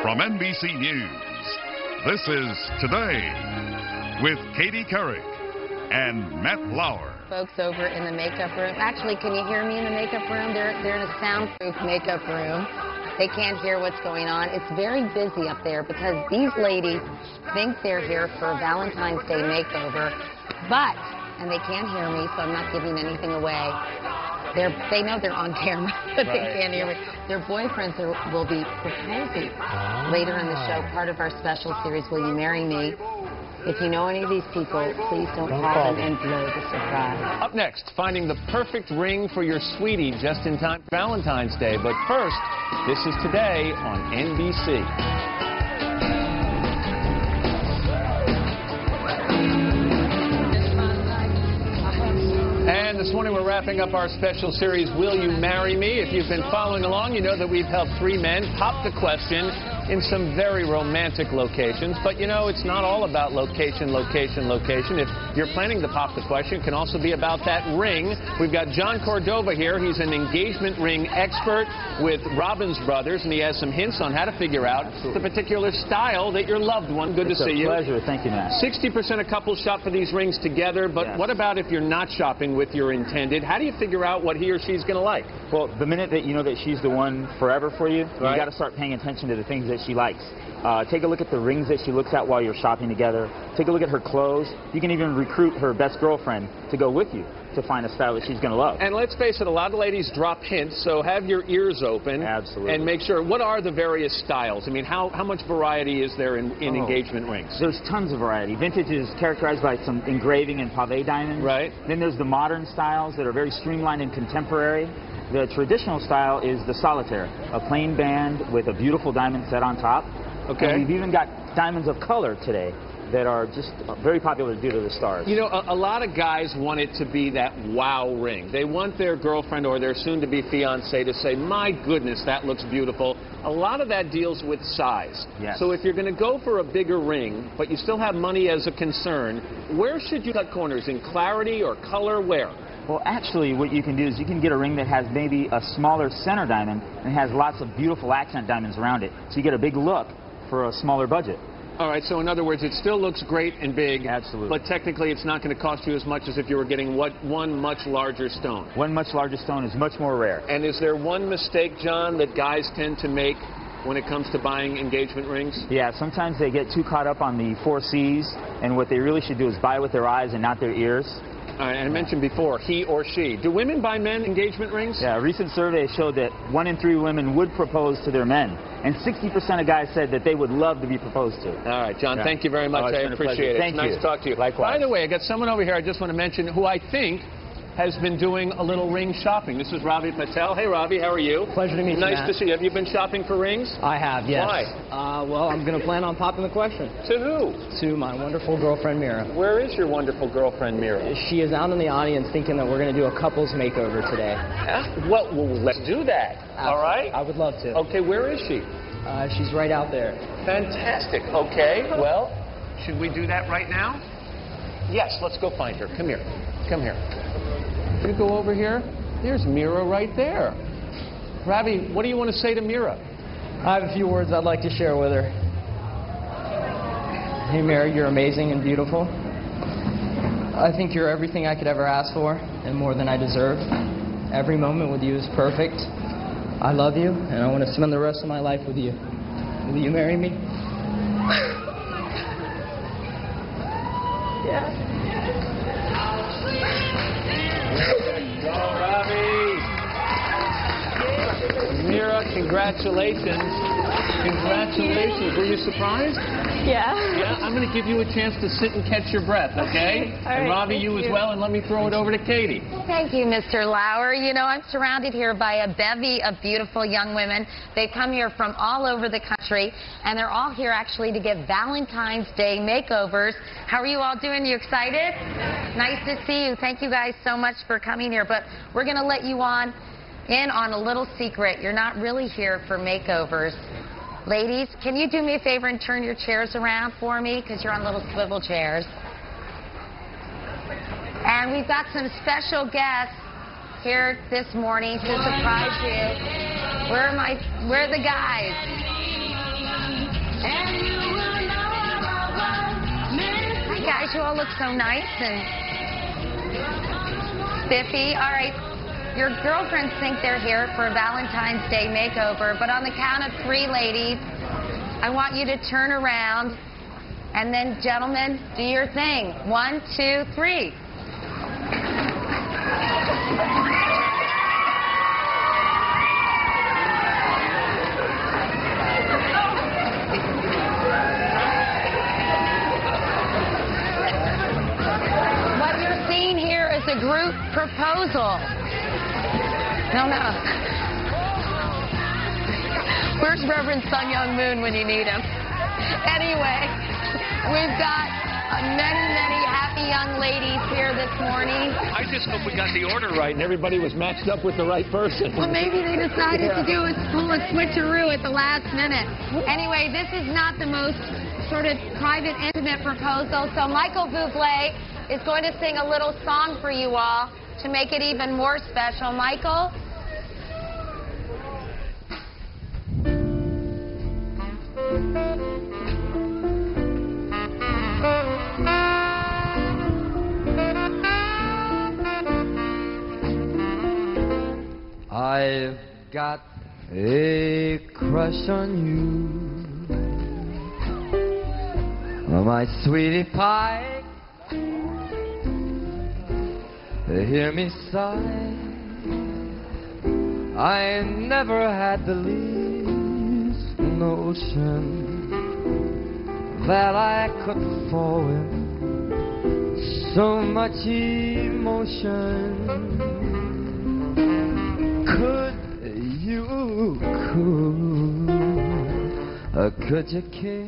From NBC News, this is Today with Katie Couric and Matt Lauer. Folks over in the makeup room. Actually, can you hear me in the makeup room? They're in a soundproof makeup room. They can't hear what's going on. It's very busy up there because these ladies think they're here for a Valentine's Day makeover, and they can't hear me, so I'm not giving anything away. They know they're on camera, but they can't hear me. Their boyfriends will be proposing later in the show, part of our special series, Will You Marry Me? If you know any of these people, please don't call them and blow the surprise. Up next, finding the perfect ring for your sweetie just in time for Valentine's Day. But first, this is Today on NBC. And this morning we're wrapping up our special series, Will You Marry Me? If you've been following along, you know that we've helped 3 men pop the question in some very romantic locations. But, you know, it's not all about location, location, location. If you're planning to pop the question, it can also be about that ring. We've got John Cordova here. He's an engagement ring expert with Robbins Bros, and he has some hints on how to figure out the particular style that your loved one. Good to see you. It's a pleasure. Thank you, Matt. 60% of couples shop for these rings together, but what about if you're not shopping with your intended? How do you figure out what he or she's going to like? Well, the minute that you know that she's the one forever for you, you got to start paying attention to the things that she likes. Take a look at the rings that she looks at while you're shopping together. Take a look at her clothes. You can even recruit her best girlfriend to go with you to find a style that she's going to love. And let's face it, a lot of ladies drop hints, so have your ears open. Absolutely. And make sure, what are the various styles? I mean, how much variety is there in engagement rings? There's tons of variety. Vintage is characterized by some engraving and pave diamonds. Right. Then there's the modern styles that are very streamlined and contemporary. The traditional style is the solitaire, a plain band with a beautiful diamond set on top. Okay. And we've even got diamonds of color today that are just very popular due to the stars. You know, a lot of guys want it to be that wow ring. They want their girlfriend or their soon-to-be fiancé to say, my goodness, that looks beautiful. A lot of that deals with size. Yes. So if you're going to go for a bigger ring, but you still have money as a concern, where should you cut corners? In clarity or color? Where? Well, actually, what you can do is you can get a ring that has maybe a smaller center diamond and has lots of beautiful accent diamonds around it. So you get a big look for a smaller budget. All right, so in other words, it still looks great and big. Absolutely. But technically, it's not going to cost you as much as if you were getting one much larger stone. One much larger stone is much more rare. And is there one mistake, John, that guys tend to make when it comes to buying engagement rings? Yeah, sometimes they get too caught up on the 4 C's, and what they really should do is buy with their eyes and not their ears. All right, and I mentioned before, he or she. Do women buy men engagement rings? Yeah, a recent survey showed that 1 in 3 women would propose to their men, and 60% of guys said that they would love to be proposed to. All right, John, thank you very much. I appreciate it. Thank you. Nice to talk to you. Likewise. By the way, I got someone over here I just want to mention who I think has been doing a little ring shopping. This is Ravi Patel. Hey, Ravi, how are you? Pleasure to meet you, Nice Matt. to see you. Have you been shopping for rings? I have, yes. Why? Well, I'm going to plan on popping the question. To who? To my wonderful girlfriend, Mira. Where is your wonderful girlfriend, Mira? She is out in the audience thinking that we're going to do a couple's makeover today. Well, let's do that. All right? I would love to. Okay, where is she? She's right out there. Fantastic. Okay, well, should we do that right now? Yes, let's go find her. Come here. Come here. You go over here. There's Mira right there. Ravi, what do you want to say to Mira? I have a few words I'd like to share with her. Hey, Mira, you're amazing and beautiful. I think you're everything I could ever ask for and more than I deserve. Every moment with you is perfect. I love you, and I want to spend the rest of my life with you. Will you marry me? Yeah. Mira, congratulations. Congratulations. Were you surprised? Yeah. Yeah, I'm going to give you a chance to sit and catch your breath, okay? All and right, Robbie, you as well, and let me throw it over to Katie. Thank you, Mr. Lauer. You know, I'm surrounded here by a bevy of beautiful young women. They come here from all over the country, and they're all here actually to get Valentine's Day makeovers. How are you all doing? You excited? Nice to see you. Thank you guys so much for coming here, but we're going to let you in on a little secret. You're not really here for makeovers. Ladies, can you do me a favor and turn your chairs around for me? Because you're on little swivel chairs. And we've got some special guests here this morning to surprise you. Where are the guys? Hi guys, you all look so nice and spiffy. All right, your girlfriends think they're here for a Valentine's Day makeover, but on the count of 3, ladies, I want you to turn around, and then, gentlemen, do your thing. 1, 2, 3. What you're seeing here is a group proposal. No. Where's Reverend Sun Young Moon when you need him? Anyway, we've got many happy young ladies here this morning. I just hope we got the order right and everybody was matched up with the right person. Well, maybe they decided to do a switcheroo at the last minute. Anyway, this is not the most sort of private, intimate proposal, so Michael Bublé is going to sing a little song for you all to make it even more special. Michael? I've got a crush on you, oh, my sweetie pie. Hear me sigh. I never had the least notion that I could fall with so much emotion. Could you care